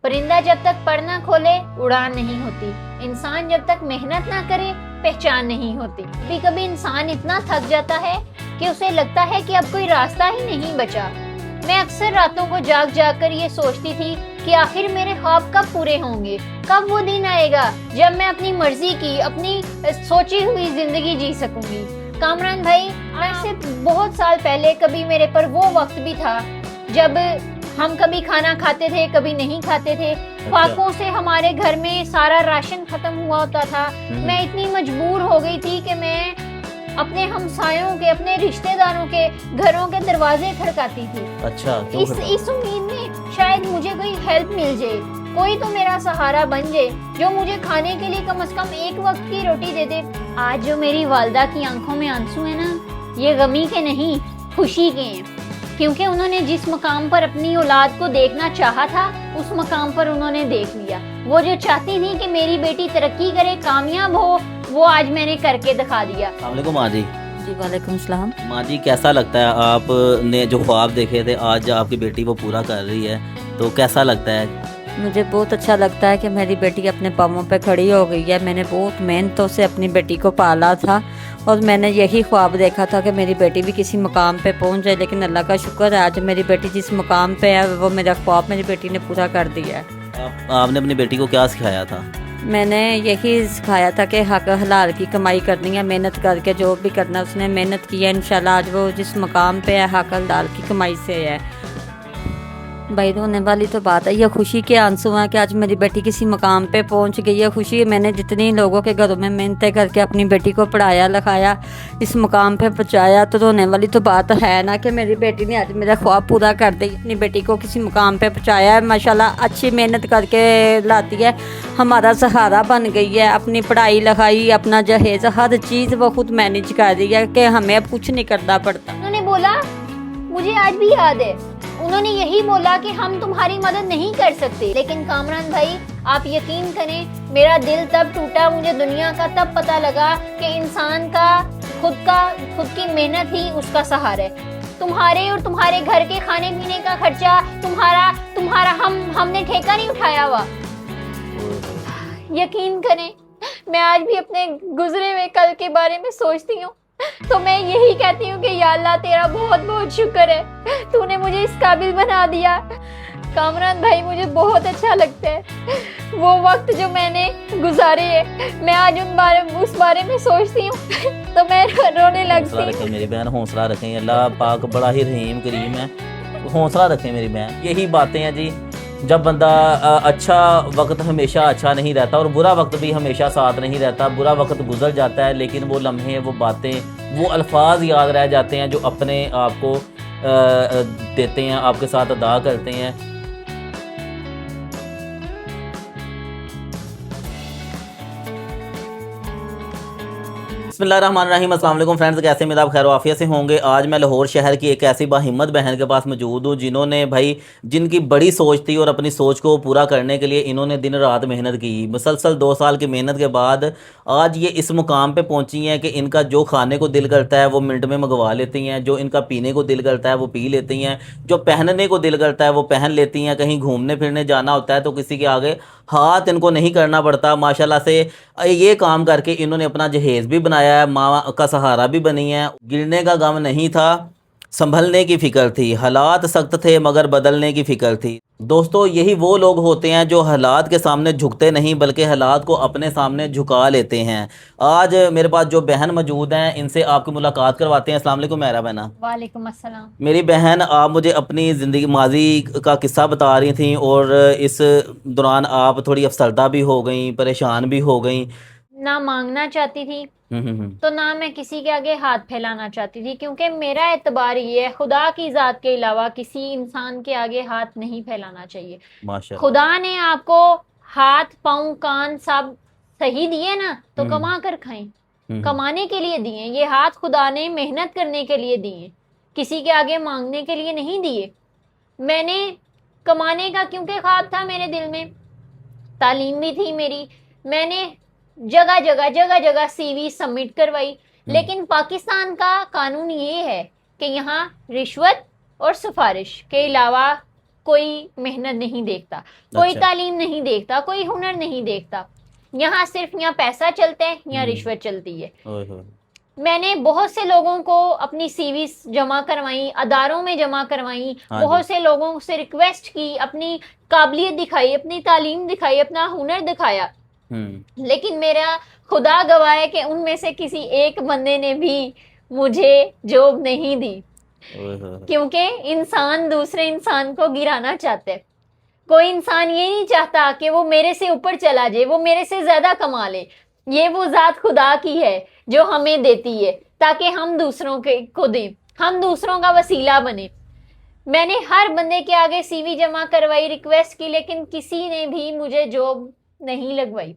परिंदा जब तक पर ना खोले उड़ान नहीं होती, इंसान जब तक मेहनत ना करे पहचान नहीं होती। कभी कभी इंसान इतना थक जाता है कि उसे लगता है कि अब कोई रास्ता ही नहीं बचा। मैं अक्सर रातों को जाग जाग कर ये सोचती थी कि आखिर मेरे ख्वाब कब पूरे होंगे, कब वो दिन आएगा जब मैं अपनी मर्जी की, अपनी सोची हुई जिंदगी जी सकूंगी। कामरान भाई, आज से बहुत साल पहले कभी मेरे पर वो वक्त भी था जब हम कभी खाना खाते थे, कभी नहीं खाते थे। फाकों से हमारे घर में सारा राशन खत्म हुआ होता था। मैं इतनी मजबूर हो गई थी कि मैं अपने हमसायों के, अपने रिश्तेदारों के घरों के दरवाजे खड़काती थी। अच्छा, इस उम्मीद में शायद मुझे कोई हेल्प मिल जाए, कोई तो मेरा सहारा बन जाए, जो मुझे खाने के लिए कम से कम एक वक्त की रोटी दे दे। आज जो मेरी वालदा की आंखों में आंसू है ना, ये गमी के नहीं खुशी के हैं, क्योंकि उन्होंने जिस मकाम पर अपनी औलाद को देखना चाहा था उस मकाम पर उन्होंने देख लिया। वो जो चाहती थी कि मेरी बेटी तरक्की करे, कामयाब हो, वो आज मैंने करके दिखा दिया। अस्सलाम वालेकुम माँ जी। जी वालेकुम सलाम। माँ जी, कैसा लगता है आपने जो ख्वाब देखे थे आज आपकी बेटी वो पूरा कर रही है, तो कैसा लगता है? मुझे बहुत अच्छा लगता है कि मेरी बेटी अपने पाँवों पे खड़ी हो गई है। मैंने बहुत मेहनतों से अपनी बेटी को पाला था और मैंने यही ख्वाब देखा था कि मेरी बेटी भी किसी मकाम पे पहुंच जाए, लेकिन अल्लाह का शुक्र है आज मेरी बेटी जिस मकाम पे है वो मेरा ख्वाब मेरी बेटी ने पूरा कर दिया है। आपने अपनी बेटी को क्या सिखाया था? मैंने यही सिखाया था कि हक हलाल की कमाई करनी है, मेहनत करके जो भी करना उसने मेहनत की है, इंशाल्लाह आज वो जिस मकाम पे है हक हलाल की कमाई से है। भाई रोने वाली तो बात है, ये खुशी के आंसू हैं कि आज मेरी बेटी किसी मकाम पे पहुंच गई है। खुशी मैंने जितनी लोगों के घरों में मेहनतें करके अपनी बेटी को पढ़ाया लिखाया, इस मकाम पे पहुंचाया, तो रोने वाली तो बात है ना कि मेरी बेटी ने आज मेरा ख्वाब पूरा कर दी, अपनी बेटी को किसी मकाम पे पहुंचाया है। माशाल्लाह अच्छी मेहनत करके लाती है, हमारा सहारा बन गई है। अपनी पढ़ाई लिखाई, अपना जहेज, हर चीज़ वो खुद मैनेज कर रही है कि हमें अब कुछ नहीं करना पड़ता। उन्होंने बोला, मुझे आज भी याद है, उन्होंने यही बोला कि हम तुम्हारी मदद नहीं कर सकते। लेकिन कामरान भाई, आप यकीन करें, मेरा दिल तब टूटा, मुझे दुनिया का तब पता लगा कि इंसान का खुद की मेहनत ही उसका सहारा है। तुम्हारे और तुम्हारे घर के खाने पीने का खर्चा तुम्हारा हमने ठेका नहीं उठाया हुआ। यकीन करें, मैं आज भी अपने गुजरे हुए कल के बारे में सोचती हूँ तो मैं यही कहती हूँ कि या अल्लाह तेरा बहुत बहुत शुक्र है, तूने मुझे इस काबिल बना दिया। कामरान भाई, मुझे बहुत अच्छा लगता है वो वक्त जो मैंने गुजारे है। मैं आज उस बारे में सोचती हूँ तो मैं रोने लगती हूँ। मेरी बहन, हौसला रखें, अल्लाह पाक बड़ा ही रहीम करीम है, हौसला रखें मेरी बहन। यही बातें हैं जी, जब बंदा अच्छा वक्त हमेशा अच्छा नहीं रहता और बुरा वक्त भी हमेशा साथ नहीं रहता। बुरा वक्त गुजर जाता है लेकिन वो लम्हे, वो बातें, वो अल्फाज याद रह जाते हैं जो अपने आप को देते हैं, आपके साथ अदा करते हैं। बिस्मिल्लाहिर्रहमानिर्रहीम। अस्सलाम वालेकुम फ्रेंड्स, कैसे में आप खैर वाफिया से होंगे। आज मैं लाहौर शहर की एक ऐसी बाहिम्मत बहन के पास मौजूद हूँ जिन्होंने भाई, जिनकी बड़ी सोच थी और अपनी सोच को पूरा करने के लिए इन्होंने दिन रात मेहनत की। मुसलसल 2 साल की मेहनत के बाद आज ये इस मुकाम पे पहुँची हैं कि इनका जो खाने को दिल करता है वो मिनट में मंगवा लेती हैं, जो इनका पीने को दिल करता है वो पी लेती हैं, जो पहनने को दिल करता है वो पहन लेती हैं। कहीं घूमने फिरने जाना होता है तो किसी के आगे हाथ इनको नहीं करना पड़ता। माशाल्लाह से ये काम करके इन्होंने अपना जहेज़ भी बनाया है, माँ का सहारा भी बनी है। गिरने का गम नहीं था, संभलने की फ़िक्र थी। हालात सख्त थे मगर बदलने की फ़िक्र थी। दोस्तों, यही वो लोग होते हैं जो हालात के सामने झुकते नहीं बल्कि हालात को अपने सामने झुका लेते हैं। आज मेरे पास जो बहन मौजूद हैं, इनसे आपकी मुलाकात करवाते हैं। अस्सलाम वालेकुम मेरा बहना। वालेकुम अस्सलाम। मेरी बहन, आप मुझे अपनी ज़िंदगी माजी का किस्सा बता रही थी और इस दौरान आप थोड़ी अफसरदा भी हो गई, परेशान भी हो गई। ना मांगना चाहती थी तो ना मैं किसी के आगे हाथ फैलाना चाहती थी, क्योंकि मेरा एतबार ये है, खुदा की ज़ात के अलावा किसी इंसान के आगे हाथ नहीं फैलाना चाहिए। माशाअल्लाह। खुदा ने आपको हाथ, पाँव, कान सब सही दिए ना, तो कमा कर खाएं, कमाने के लिए दिए। ये हाथ खुदा ने मेहनत करने के लिए दिए, किसी के आगे मांगने के लिए नहीं दिए। मैंने कमाने का क्योंकि ख्वाब था मेरे दिल में, तालीम भी थी मेरी, मैंने जगह जगह सीवी सबमिट करवाई। लेकिन पाकिस्तान का कानून ये है कि यहाँ रिश्वत और सिफारिश के अलावा कोई मेहनत नहीं देखता, कोई अच्छा। तालीम नहीं देखता, कोई हुनर नहीं देखता। यहाँ सिर्फ यहाँ पैसा चलता है, यहाँ रिश्वत चलती है। ओए होए। मैंने बहुत से लोगों को अपनी सीवी जमा करवाई, अदारों में जमा करवाई, हाँ बहुत से लोगों से रिक्वेस्ट की, अपनी काबिलियत दिखाई, अपनी तालीम दिखाई, अपना हुनर दिखाया, लेकिन मेरा खुदा गवाह है कि उनमें से किसी एक बंदे ने भी मुझे जॉब नहीं दी, ओए होए। क्योंकि इंसान दूसरे इंसान को गिराना चाहते हैं। कोई इंसान ये नहीं चाहता कि वो मेरे से ऊपर चला जाए, वो मेरे से ज्यादा कमा ले। ये वो जात खुदा की है जो हमें देती है ताकि हम दूसरों के को दें, हम दूसरों का वसीला बने। मैंने हर बंदे के आगे सीवी जमा करवाई, रिक्वेस्ट की, लेकिन किसी ने भी मुझे जॉब नहीं लगवाई।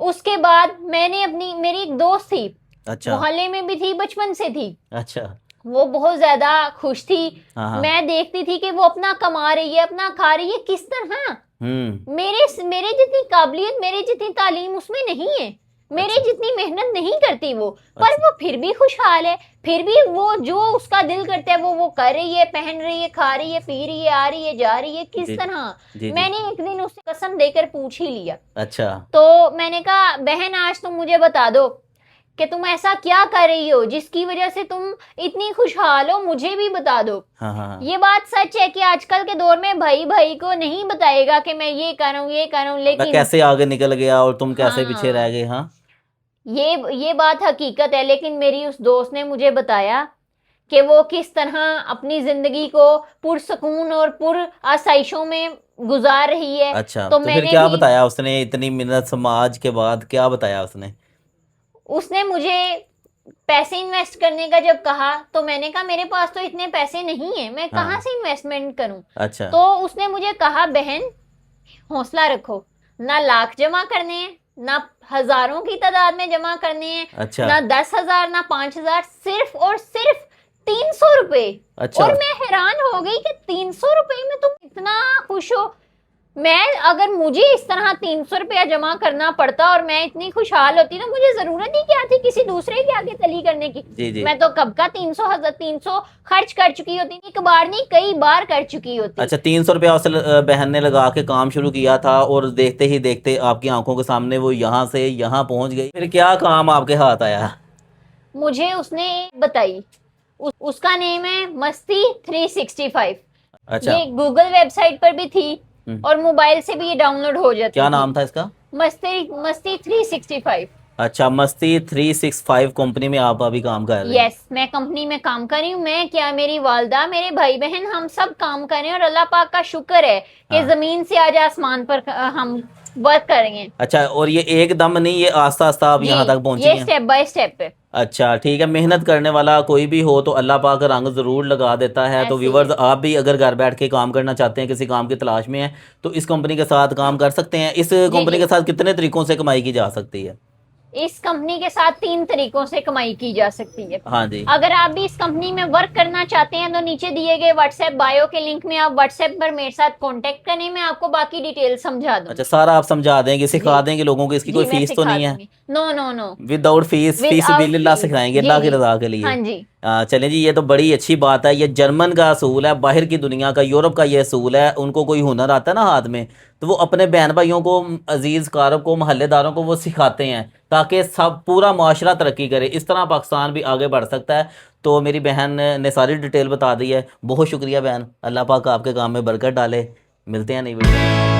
उसके बाद मैंने मेरी एक दोस्त थी, अच्छा। मोहल्ले में भी थी, बचपन से थी। अच्छा। वो बहुत ज्यादा खुश थी। हाँ। मैं देखती थी कि वो अपना कमा रही है, अपना खा रही है, किस तरह। मेरे जितनी काबिलियत, मेरे जितनी तालीम उसमें नहीं है, मेरे जितनी मेहनत नहीं करती वो, पर वो फिर भी खुशहाल है। फिर भी वो जो उसका दिल करता है वो कर रही है, पहन रही है, खा रही है, पी रही है, आ रही है, जा रही है। किस तरह? मैंने एक दिन उससे कसम देकर पूछ ही लिया। अच्छा। तो मैंने कहा, बहन आज तुम मुझे बता दो कि तुम ऐसा क्या कर रही हो जिसकी वजह से तुम इतनी खुशहाल हो, मुझे भी बता दो। हाँ। ये बात सच है कि आजकल के दौर में भाई भाई को नहीं बताएगा कि मैं ये कर रहा हूँ, ये कर रहा हूँ, मैं लेकिन कैसे आगे निकल गया और तुम कैसे हाँ। पीछे रह गए। हाँ, ये बात हकीकत है। लेकिन मेरी उस दोस्त ने मुझे बताया कि वो किस तरह अपनी जिंदगी को पुरसकून और पुर आसाइशों में गुजार रही है। अच्छा। तो तो फिर मैंने क्या भी, बताया उसने, इतनी मिन्नत समाज के बाद क्या बताया उसने? उसने मुझे पैसे इन्वेस्ट करने का जब कहा तो मैंने कहा मेरे पास तो इतने पैसे नहीं है, मैं हाँ। कहाँ से इन्वेस्टमेंट करूं। अच्छा। तो उसने मुझे कहा, बहन हौसला रखो, ना लाख जमा करने हैं, ना हजारों की तादाद में जमा करने हैं, अच्छा। ना 10,000, ना 5,000, सिर्फ और सिर्फ 300 रुपए। अच्छा। और मैं हैरान हो गई कि 300 रुपए में तुम इतना खुश हो। मैं अगर मुझे इस तरह 300 रुपया जमा करना पड़ता और मैं इतनी खुशहाल होती, तो मुझे जरूरत ही क्या थी किसी दूसरे के आगे तली करने की। जी। मैं तो कब का 300 खर्च कर चुकी होती, एक बार नहीं कई बार कर चुकी होती। अच्छा, 300 रुपया उस बहन ने लगा के काम शुरू किया था और देखते ही देखते आपकी आंखों के सामने वो यहाँ से यहाँ पहुंच गई। फिर क्या काम आपके हाथ आया? मुझे उसने बताई, उसका नेम है मस्ती 365। अच्छा। ये गूगल वेबसाइट पर भी थी और मोबाइल से भी ये डाउनलोड हो जाती क्या थी। नाम था इसका? मस्ती 365। अच्छा, मस्ती 365 कंपनी में आप अभी काम कर रहे हैं? यस, मैं कंपनी में काम कर रही हूँ। मैं क्या, मेरी वालदा, मेरे भाई बहन, हम सब काम कर रहे हैं और अल्लाह पाक का शुक्र है कि हाँ। जमीन से आज आसमान पर हम वर्क कर रहे हैं। अच्छा, और ये एकदम नहीं, ये आस्ता आस्ता आप यहाँ तक पहुंची ये हैं? स्टेप बाय स्टेप है। अच्छा, ठीक है। मेहनत करने वाला कोई भी हो तो अल्लाह पाक रंग ज़रूर लगा देता है। तो ऐसे ही व्यूवर्स, आप भी अगर घर बैठ के काम करना चाहते हैं, किसी काम की तलाश में हैं, तो इस कंपनी के साथ काम कर सकते हैं। इस कंपनी जी। के साथ कितने तरीकों से कमाई की जा सकती है? इस कंपनी के साथ 3 तरीकों से कमाई की जा सकती है। हाँ जी। अगर आप भी इस कंपनी में वर्क करना चाहते हैं तो नीचे दिए गए व्हाट्सएप बायो के लिंक में आप व्हाट्सएप पर मेरे साथ कांटेक्ट करें, मैं आपको बाकी डिटेल समझा दूंगी। अच्छा, सारा आप समझा देंगे, सिखा देंगे लोगों को? इसकी जी, कोई मैं फीस तो सिखा नहीं है? दूंगी। No. Without fees? Fees Without बिल्लाह fees। सिखाएंगे जी, अल्लाह की जी। रजा के लिए। हाँ जी। चलें जी, ये तो बड़ी अच्छी बात है। ये जर्मन का असूल है, बाहर की दुनिया का, यूरोप का ये असूल है। उनको कोई हुनर आता है ना हाथ में, तो वो अपने बहन भाइयों को, अजीज़ कारब को, महल्लेदारों को वो सिखाते हैं ताकि सब पूरा माशरा तरक्की करे। इस तरह पाकिस्तान भी आगे बढ़ सकता है। तो मेरी बहन ने सारी डिटेल बता दी है। बहुत शुक्रिया बहन, अल्लाह पाक आपके काम में बरकत डाले। मिलते हैं नई वीडियो में।